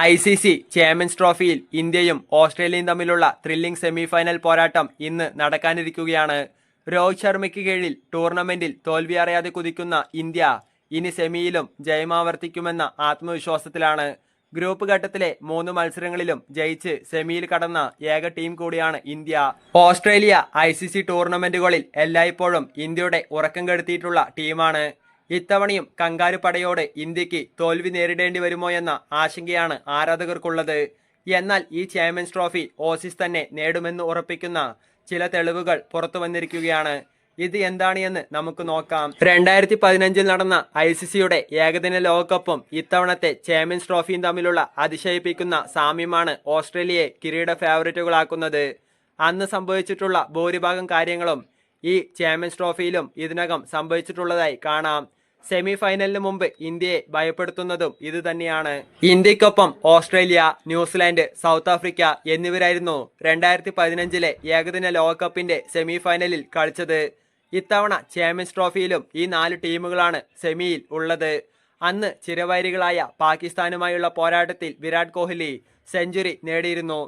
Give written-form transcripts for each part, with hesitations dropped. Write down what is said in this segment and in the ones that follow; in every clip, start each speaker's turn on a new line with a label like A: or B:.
A: ICC champions ട്രോഫിയിൽ ഇന്ത്യയും ഓസ്ട്രേലിയയും തമ്മിലുള്ള ത്രില്ലിംഗ് സെമിഫൈനൽ പോരാട്ടം ഇന്ന് നടക്കാനിരിക്കുകയാണ്. രോഹിത് ശർമ്മയ്ക്ക് കീഴിൽ ടൂർണമെന്റിൽ തോൽവി അറിയാതെ കുതിക്കുന്ന ഇന്ത്യ ഇനി സെമിയിലും ജയമാവർത്തിക്കുമെന്ന ആത്മവിശ്വാസത്തിലാണ്. ഗ്രൂപ്പ് ഘട്ടത്തിലെ 3 മത്സരങ്ങളിലും ജയിച്ച് സെമിയിൽ കടന്ന ഏക ടീം കൂടിയാണ് ഇന്ത്യ. ഓസ്ട്രേലിയ ICC ടൂർണമെന്റുകളിൽ എല്ലായ്പ്പോഴും ഇന്ത്യയുടെ ഉറക്കം കെടുത്തിയിട്ടുള്ള ടീമാണ്. ഇത്തവണയും കങ്കാരു പടയോട് ഇന്ത്യക്ക് തോൽവി നേരിടേണ്ടി വരുമോ എന്ന ആശങ്കയാണ് ആരാധകർക്കുള്ളത്. എന്നാൽ ഈ ചാമ്പ്യൻസ് ട്രോഫി ഓസീസ് തന്നെ നേടുമെന്ന് ഉറപ്പിക്കുന്ന ചില തെളിവുകൾ പുറത്തു വന്നിരിക്കുകയാണ്. ഇത് എന്താണ് എന്ന് നമുക്ക് നോക്കാം. 2015 നടന്ന ICCയുടെ ഏകദിന ലോകകപ്പും ഇത്തവണത്തെ ചാമ്പ്യൻസ് ട്രോഫിയും തമ്മിലുള്ള അതിശയിപ്പിക്കുന്ന സാമ്യമാണ് ഓസ്ട്രേലിയയെ കിരീട ഫേവറേറ്റുകളാക്കുന്നത്. അന്ന് സംഭവിച്ചിട്ടുള്ള ഭൂരിഭാഗം കാര്യങ്ങളും ഈ ചാമ്പ്യൻസ് ട്രോഫിയിലും ഇതിനകം സംഭവിച്ചിട്ടുള്ളതായി കാണാം. സെമി ഫൈനലിന് മുമ്പ് ഇന്ത്യയെ ഭയപ്പെടുത്തുന്നതും ഇത് തന്നെയാണ്. ഇന്ത്യക്കൊപ്പം ഓസ്ട്രേലിയ, ന്യൂസിലാൻഡ്, സൗത്ത് ആഫ്രിക്ക എന്നിവരായിരുന്നു 2015 ഏകദിന ലോകകപ്പിന്റെ സെമി ഫൈനലിൽ കളിച്ചത്. ഇത്തവണ ചാമ്പ്യൻസ് ട്രോഫിയിലും ഈ 4 ടീമുകളാണ് സെമിയിൽ ഉള്ളത്. അന്ന് ചിരവൈരികളായ പാകിസ്ഥാനുമായുള്ള പോരാട്ടത്തിൽ വിരാട് കോഹ്ലി സെഞ്ചുറി നേടിയിരുന്നു.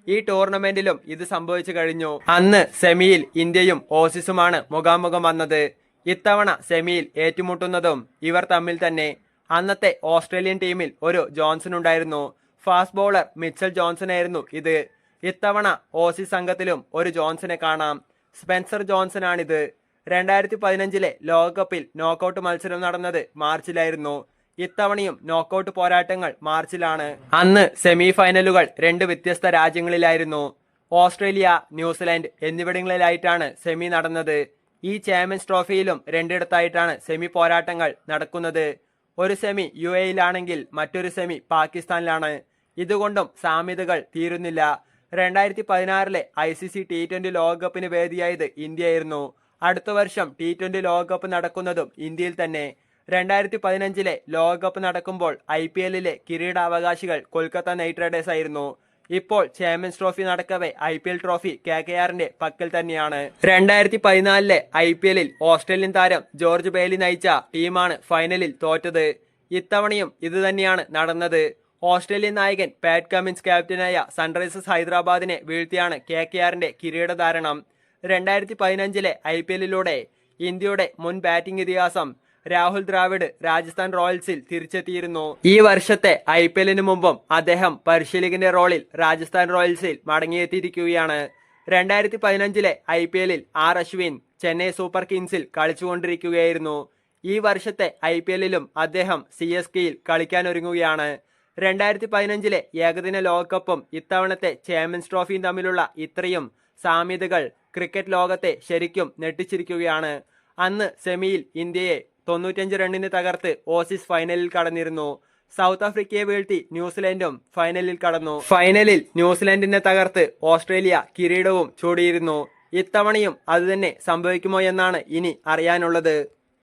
A: ഈ ടൂർണമെന്റിലും ഇത് സംഭവിച്ചു കഴിഞ്ഞു. അന്ന് സെമിയിൽ ഇന്ത്യയും ഓസീസുമാണ് മുഖാമുഖം വന്നത്. ഇത്തവണ സെമിയിൽ ഏറ്റുമുട്ടുന്നതും ഇവർ തമ്മിൽ തന്നെ. അന്നത്തെ ഓസ്ട്രേലിയൻ ടീമിൽ ഒരു ജോൺസൺ ഉണ്ടായിരുന്നു. ഫാസ്റ്റ് ബൗളർ മിച്ചൽ ജോൺസൺ ആയിരുന്നു ഇത്. ഇത്തവണ ഓസീസ് സംഘത്തിലും ഒരു ജോൺസനെ കാണാം. സ്പെൻസർ ജോൺസൺ ആണിത്. 2015 ലോകകപ്പിൽ നോക്കൌട്ട് മത്സരം നടന്നത് മാർച്ചിലായിരുന്നു. ഇത്തവണയും നോക്കൌട്ട് പോരാട്ടങ്ങൾ മാർച്ചിലാണ്. അന്ന് സെമി ഫൈനലുകൾ 2 വ്യത്യസ്ത രാജ്യങ്ങളിലായിരുന്നു. ഓസ്ട്രേലിയ, ന്യൂസിലാൻഡ് എന്നിവിടങ്ങളിലായിട്ടാണ് സെമി നടന്നത്. ഈ ചാമ്പ്യൻസ് ട്രോഫിയിലും 2 സെമി പോരാട്ടങ്ങൾ നടക്കുന്നത്. ഒരു സെമി UAEയിലാണെങ്കിൽ മറ്റൊരു സെമി പാകിസ്ഥാനിലാണ്. ഇതുകൊണ്ടും സാമ്യതകൾ തീരുന്നില്ല. 2016 ICC T20 ലോകകപ്പിന് വേദിയായത് ഇന്ത്യയായിരുന്നു. അടുത്ത വർഷം T20 ലോകകപ്പ് നടക്കുന്നതും ഇന്ത്യയിൽ തന്നെ. 2015 ലോകകപ്പ് നടക്കുമ്പോൾ IPL കിരീടാവകാശികൾ കൊൽക്കത്ത നൈറ്റ് റൈഡേഴ്സ് ആയിരുന്നു. ഇപ്പോൾ ചാമ്പ്യൻസ് ട്രോഫി നടക്കവേ IPL ട്രോഫി KKRന്റെ പക്കൽ തന്നെയാണ്. 2014 IPL ഓസ്ട്രേലിയൻ താരം ജോർജ് ബെയ്ലി നയിച്ച ടീമാണ് ഫൈനലിൽ തോറ്റത്. ഇത്തവണയും ഇത് തന്നെയാണ് നടന്നത്. ഓസ്ട്രേലിയൻ നായകൻ പാറ്റ് കമിൻസ് ക്യാപ്റ്റനായ സൺറൈസേഴ്സ് ഹൈദരാബാദിനെ വീഴ്ത്തിയാണ് KKRന്റെ കിരീടധാരണം. 2015 IPLലൂടെ ഇന്ത്യയുടെ മുൻ ബാറ്റിംഗ് ഇതിഹാസം രാഹുൽ ദ്രാവിഡ് രാജസ്ഥാൻ റോയൽസിൽ തിരിച്ചെത്തിയിരുന്നു. ഈ വർഷത്തെ IPLന് മുമ്പും അദ്ദേഹം പരിശീലകന്റെ റോളിൽ രാജസ്ഥാൻ റോയൽസിൽ മടങ്ങിയെത്തിയിരിക്കുകയാണ്. 2015 IPLൽ അശ്വിൻ ചെന്നൈ സൂപ്പർ കിങ്സിൽ കളിച്ചുകൊണ്ടിരിക്കുകയായിരുന്നു. ഈ വർഷത്തെ IPLലും അദ്ദേഹം CSKയിൽ കളിക്കാനൊരുങ്ങുകയാണ്. 2015 ഏകദിന ലോകകപ്പും ഇത്തവണത്തെ ചാമ്പ്യൻസ് ട്രോഫിയും തമ്മിലുള്ള ഇത്രയും സാമ്യതകൾ ക്രിക്കറ്റ് ലോകത്തെ ശരിക്കും ഞെട്ടിച്ചിരിക്കുകയാണ്. അന്ന് സെമിയിൽ ഇന്ത്യയെ 95 റണ്ണിന് തകർത്ത് ഓസീസ് ഫൈനലിൽ കടന്നിരുന്നു. സൗത്ത് ആഫ്രിക്കയെ വീഴ്ത്തി ന്യൂസിലാൻഡും ഫൈനലിൽ കടന്നു. ഫൈനലിൽ ന്യൂസിലാൻഡിനെ തകർത്ത് ഓസ്ട്രേലിയ കിരീടവും ചൂടിയിരുന്നു. ഇത്തവണയും അതുതന്നെ സംഭവിക്കുമോ എന്നാണ് ഇനി അറിയാനുള്ളത്.